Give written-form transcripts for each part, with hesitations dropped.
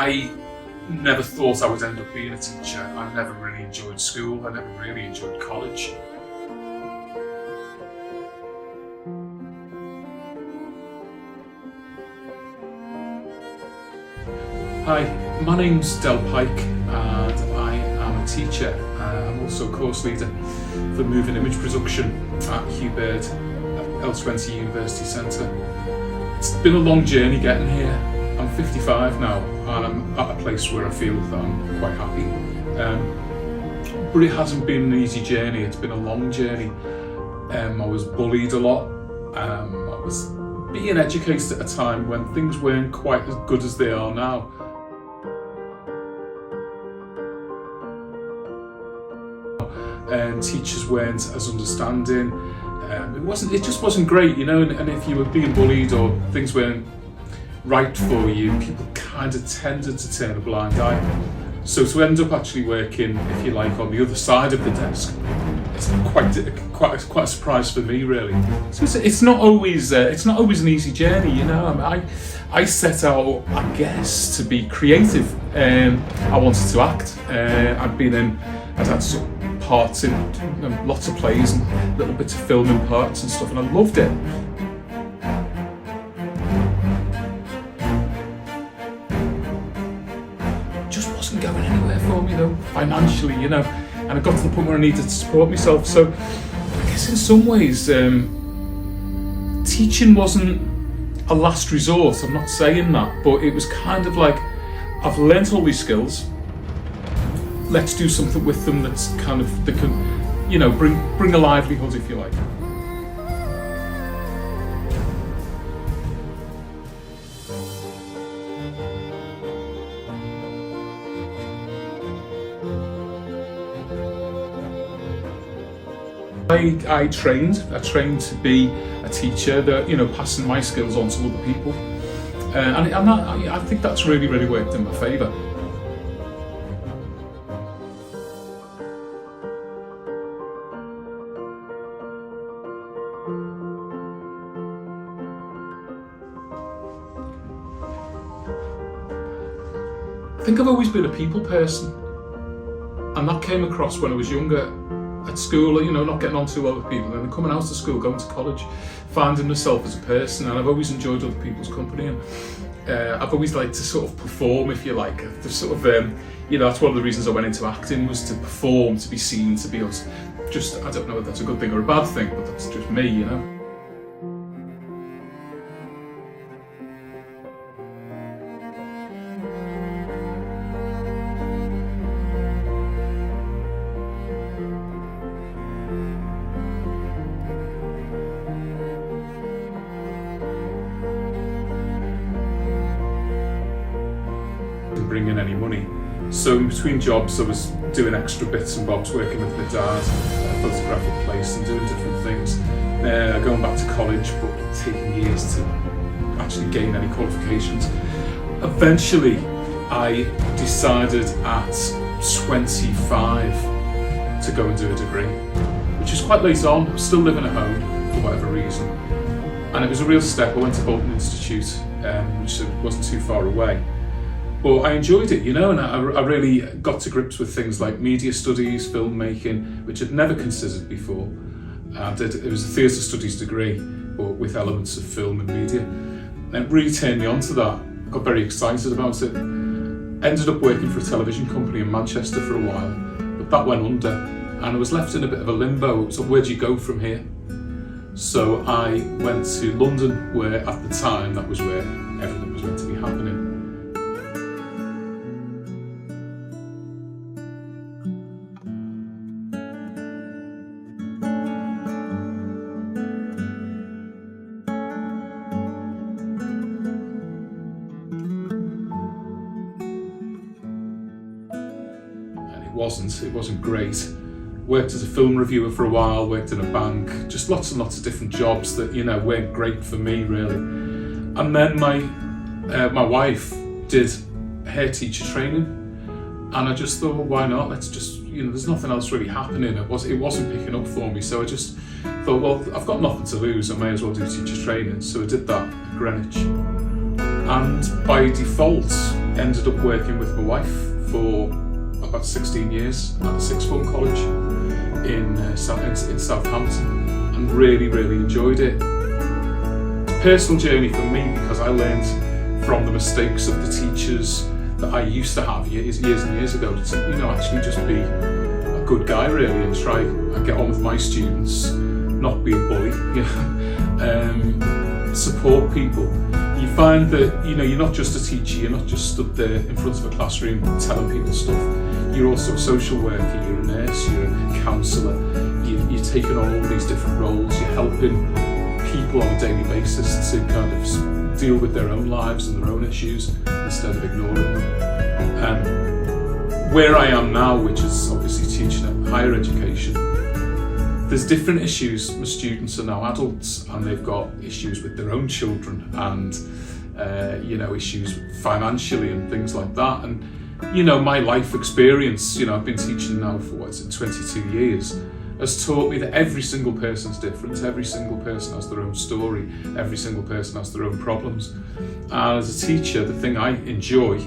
I never thought I would end up being a teacher. I never really enjoyed school. I never really enjoyed college. Hi, my name's Del Pike and I am a teacher. I'm also course leader for Moving Image Production at Hugh Bird L20 University Centre. It's been a long journey getting here. I'm 55 now and I'm at a place where I feel that I'm quite happy. But it hasn't been an easy journey, it's been a long journey. I was bullied a lot. I was being educated at a time when things weren't quite as good as they are now. Teachers weren't as understanding. It just wasn't great, you know. And if you were being bullied or things weren't right for you, people kind of tended to turn a blind eye. So to end up actually working, if you like, on the other side of the desk, it's quite a surprise for me, really. So it's not always an easy journey, you know. I set out, I guess, to be creative. I wanted to act. I'd had some parts in lots of plays and little bits of filming parts and stuff, and I loved it. Just wasn't going anywhere for me though, financially, you know, and I got to the point where I needed to support myself. So I guess in some ways, teaching wasn't a last resort. I'm not saying that, but it was kind of like, I've learnt all these skills. Let's do something with them that can, you know, bring a livelihood, if you like. I trained to be a teacher, that, you know, passing my skills on to other people, I think that's really worked in my favour. I think I've always been a people person, and that came across when I was younger at school, you know, not getting on too well with people, and then coming out of school, going to college, finding myself as a person, and I've always enjoyed other people's company, and I've always liked to sort of perform, if you like. The sort of, you know, that's one of the reasons I went into acting, was to perform, to be seen, to be able to just, I don't know if that's a good thing or a bad thing, but that's just me, you know. Bring in any money, so in between jobs I was doing extra bits and bobs, working with my dad at a photographic place and doing different things, going back to college but taking years to actually gain any qualifications. Eventually I decided at 25 to go and do a degree, which is quite late on. I was still living at home for whatever reason, and it was a real step. I went to Bolton Institute, which wasn't too far away. But I enjoyed it, you know, and I really got to grips with things like media studies, filmmaking, which I'd never considered before. It was a theatre studies degree, but with elements of film and media. And it really turned me on to that. Got very excited about it. Ended up working for a television company in Manchester for a while, but that went under, and I was left in a bit of a limbo. So where do you go from here? So I went to London, where at the time that was where everything was meant to be happening. It wasn't great. Worked as a film reviewer for a while, worked in a bank, just lots and lots of different jobs that, you know, weren't great for me really. And then my wife did hair teacher training, and I just thought, well, why not? Let's just, you know, there's nothing else really happening. It wasn't picking up for me, so I just thought, well, I've got nothing to lose, I may as well do teacher training. So I did that at Greenwich, and by default ended up working with my wife for about 16 years at a sixth form college in Southampton, and really enjoyed it. It's a personal journey for me because I learned from the mistakes of the teachers that I used to have years and years ago to actually just be a good guy really and try and get on with my students, not be a bully, support people. You find that you're not just a teacher, you're not just stood there in front of a classroom telling people stuff. You're also a social worker, you're a nurse, you're a counsellor, you're taking on all these different roles, you're helping people on a daily basis to kind of deal with their own lives and their own issues instead of ignoring them. Where I am now, which is obviously teaching at higher education, there's different issues. My students are now adults and they've got issues with their own children and issues financially and things like that. And my life experience, I've been teaching now for 22 years, has taught me that every single person's different, every single person has their own story, every single person has their own problems. And as a teacher, the thing I enjoy,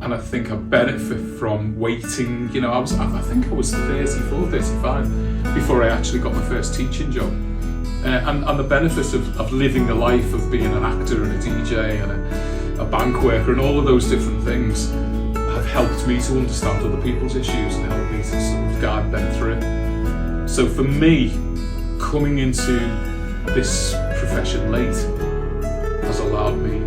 and I think I benefit from waiting, I think I was 34, 35 before I actually got my first teaching job. And the benefit of living the life of being an actor and a DJ and a bank worker and all of those different things have helped me to understand other people's issues and helped me to sort of guide them through it. So for me, coming into this profession late has allowed me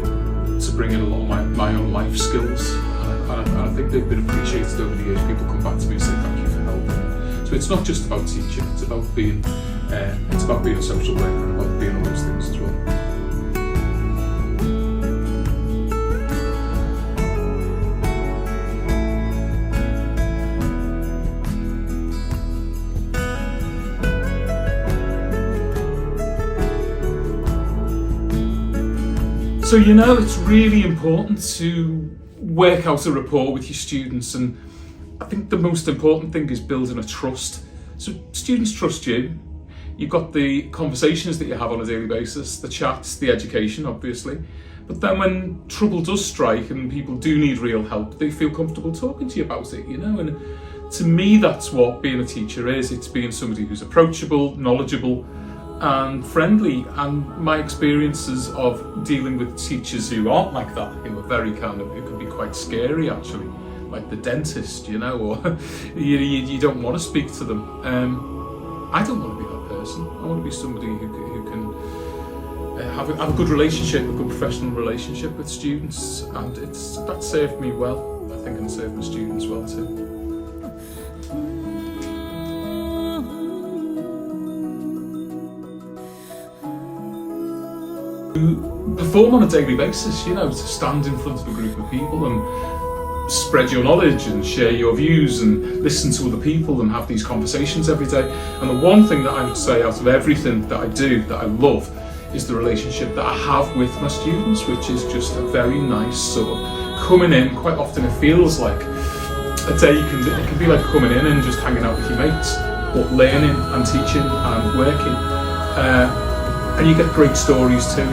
to bring in a lot of my own life skills, and I think they've been appreciated over the years. People come back to me and say thank you for helping. So it's not just about teaching, it's about being a social worker and about being all those things as well. So it's really important to work out a rapport with your students, and I think the most important thing is building a trust. So students trust you. You've got the conversations that you have on a daily basis, the chats, the education obviously, but then when trouble does strike and people do need real help, they feel comfortable talking to you about it, and to me that's what being a teacher is. It's being somebody who's approachable, knowledgeable and friendly. And my experiences of dealing with teachers who aren't like that, who are very who can be quite scary actually, like the dentist, or you don't want to speak to them. I don't want to be that person. I want to be somebody who can have a good relationship, a good professional relationship with students, and that served me well, I think, and served my students well too. Perform on a daily basis, to stand in front of a group of people and spread your knowledge and share your views and listen to other people and have these conversations every day. And the one thing that I would say out of everything that I do that I love is the relationship that I have with my students, which is just a very nice sort of coming in. Quite often it feels like a day it can be like coming in and just hanging out with your mates, but learning and teaching and working. And you get great stories too,